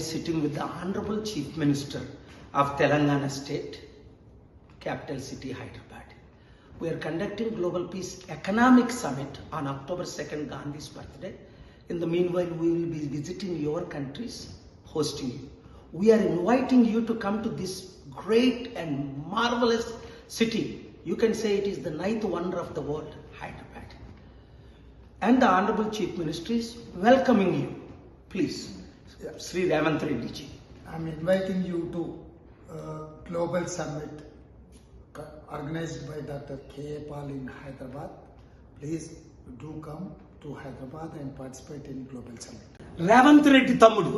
sitting with the Honorable Chief Minister of Telangana State, capital city Hyderabad. We are conducting Global Peace Economic Summit on October 2nd, Gandhi's birthday. In the meanwhile, we will be visiting your countries, hosting you. We are inviting you to come to this great and marvelous city. You can say it is the ninth wonder of the world, Hyderabad. And the Honorable Chief Minister is welcoming you. Please, Sri Ravant Reddy ji. I'm inviting you to Global Summit organized by Dr. K. Paul in Hyderabad. Please do come to Hyderabad and participate in Global Summit. Revanth Reddy తమ్ముడు,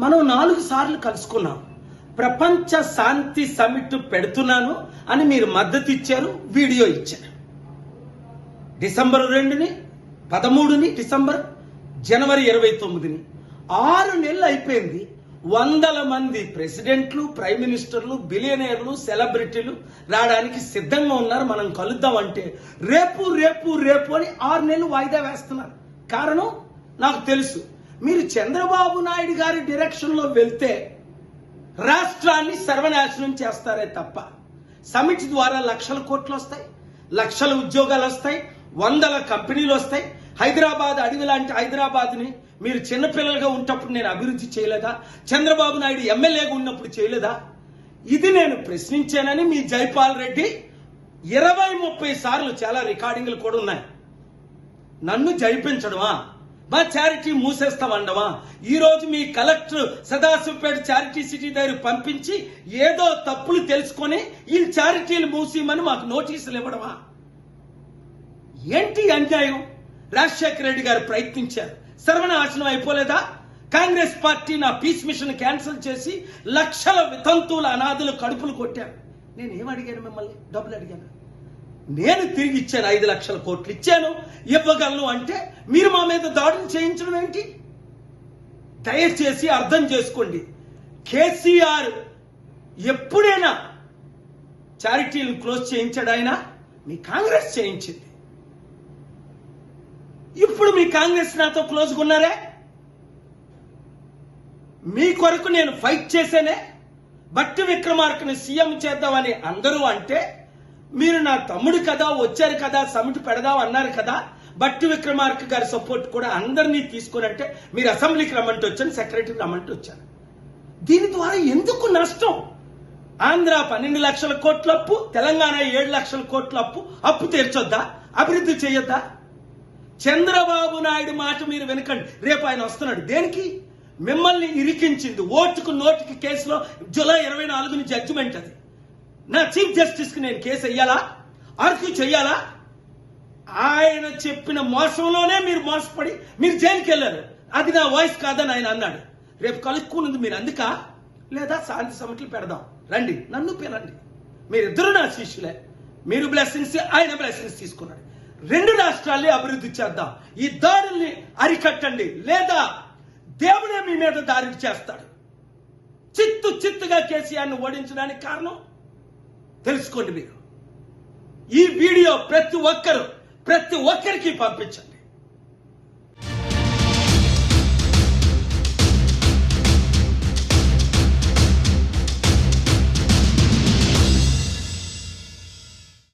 మనం 4 సార్లు కలుసుకున్నాం. ప్రపంచ శాంతి summit పెడుతున్నాను అని మీరు మద్దతు ఇచ్చారు, video ఇచ్చారు. డిసెంబర్ 2ని, 13ని డిసెంబర్, జనవరి 29ని 6 నెలలు అయిపోయింది. వందల మంది ప్రెసిడెంట్లు, ప్రైమ్ మినిస్టర్లు, బిలియనీర్లు, సెలబ్రిటీలు రావడానికి సిద్ధంగా ఉన్నారు. మనం కలుద్దాం అంటే రేపు రేపు రేపు అని 6 నెలలు వాయిదా వేస్తున్నారు. కారణం నాకు తెలుసు. మీరు చంద్రబాబు నాయుడు గారి డైరెక్షన్ లో వెళ్తే రాష్ట్రాన్ని సర్వనాశనం చేస్తారే తప్ప సమిట్ ద్వారా లక్షల కోట్లు వస్తాయి, లక్షల ఉద్యోగాలు వస్తాయి, వందల కంపెనీలు వస్తాయి. హైదరాబాద్ అడవి లాంటి హైదరాబాద్ ని మీరు చిన్నపిల్లలుగా ఉన్నప్పుడు నేను అభివృద్ధి చేయలేదా? చంద్రబాబు నాయుడు ఎమ్మెల్యేగా ఉన్నప్పుడు చేయలేదా? ఇది నేను ప్రశ్నించానని మీ జైపాల్ రెడ్డి 20-30 సార్లు, చాలా రికార్డింగ్లు కూడా ఉన్నాయి, నన్ను జైపించడమా, మా చారిటీ మూసేస్తామండమా? ఈ రోజు మీ కలెక్టర్ సదాశివపేట చారిటీ సిటీ దగ్గర పంపించి ఏదో తప్పులు తెలుసుకొని ఈ చారిటీలు మూసేయమని మాకు నోటీసులు ఇవ్వడమా? ఏంటి అన్యాయం? రాజశేఖర రెడ్డి గారు ప్రయత్నించారు, సర్వనాశనం అయిపోలేదా? కాంగ్రెస్ పార్టీ నా పీస్ మిషన్ క్యాన్సిల్ చేసి లక్షల వితంతువుల అనాథులు కడుపులు కొట్టారు. నేను ఏం అడిగాను? మిమ్మల్ని డబ్బులు అడిగాను. నేను తిరిగి ఇచ్చాను, 5 లక్షల కోట్లు ఇచ్చాను, ఇవ్వగలను అంటే మీరు మా మీద దాడులు చేయించడం ఏంటి? దయచేసి అర్థం చేసుకోండి. కేసీఆర్ ఎప్పుడైనా చారిటీలను క్లోజ్ చేయించాడు? ఆయన మీ కాంగ్రెస్ చేయించింది. ఇప్పుడు మీ కాంగ్రెస్ నాతో క్లోజ్గా ఉన్నారే. మీ కొరకు నేను ఫైట్ చేసేనే. బట్టి విక్రమార్కని సీఎం చేద్దామని అందరూ అంటే మీరు నా తమ్ముడు కదా, వచ్చారు కదా, సమిట్ పెడదాం అన్నారు కదా, బట్టి విక్రమార్క గారి సపోర్ట్ కూడా అందరినీ తీసుకునంటే మీరు అసెంబ్లీకి రమ్మంటే వచ్చాను, సెక్రటరీకి రమ్మంటే వచ్చాను. దీని ద్వారా ఎందుకు నష్టం? ఆంధ్ర 12 లక్షల కోట్ల అప్పు, తెలంగాణ 7 లక్షల కోట్ల అప్పు తీర్చొద్దా? అభివృద్ధి చేయొద్దా? చంద్రబాబు నాయుడు మాట మీరు వినకండి. రేపు ఆయన వస్తున్నాడు. దేనికి? మిమ్మల్ని ఇరికించింది ఓటుకు నోటుకి కేసులో జూలై 24ని జడ్జిమెంట్. అది నా చీఫ్ జస్టిస్ కి నేను కేసు వెయ్యాలా, ఆర్గ్యూ చెయ్యాలా? ఆయన చెప్పిన మోసంలోనే మీరు మోసపడి మీరు జైలుకి వెళ్ళారు. అది నా వాయిస్ కాదని ఆయన అన్నాడు. రేపు కలుక్కున్నది మీరు అందుక, లేదా శాంతి సమిట్లు పెడదాం, రండి, నన్ను పిలండి. మీరిద్దరూ నా శిష్యులే. మీరు బ్లెస్సింగ్స్, ఆయన బ్లెస్సింగ్స్ తీసుకున్నాడు. 2 రాష్ట్రాలే అభివృద్ధి చేద్దాం. ఈ దాడుల్ని అరికట్టండి, లేదా దేవుడే మీ మీద దాడి చేస్తాడు. చిత్తుగా కేసీఆర్ను ఓడించడానికి కారణం తెలుసుకోండి. మీరు ఈ వీడియో ప్రతి ఒక్కరికి పంపించండి.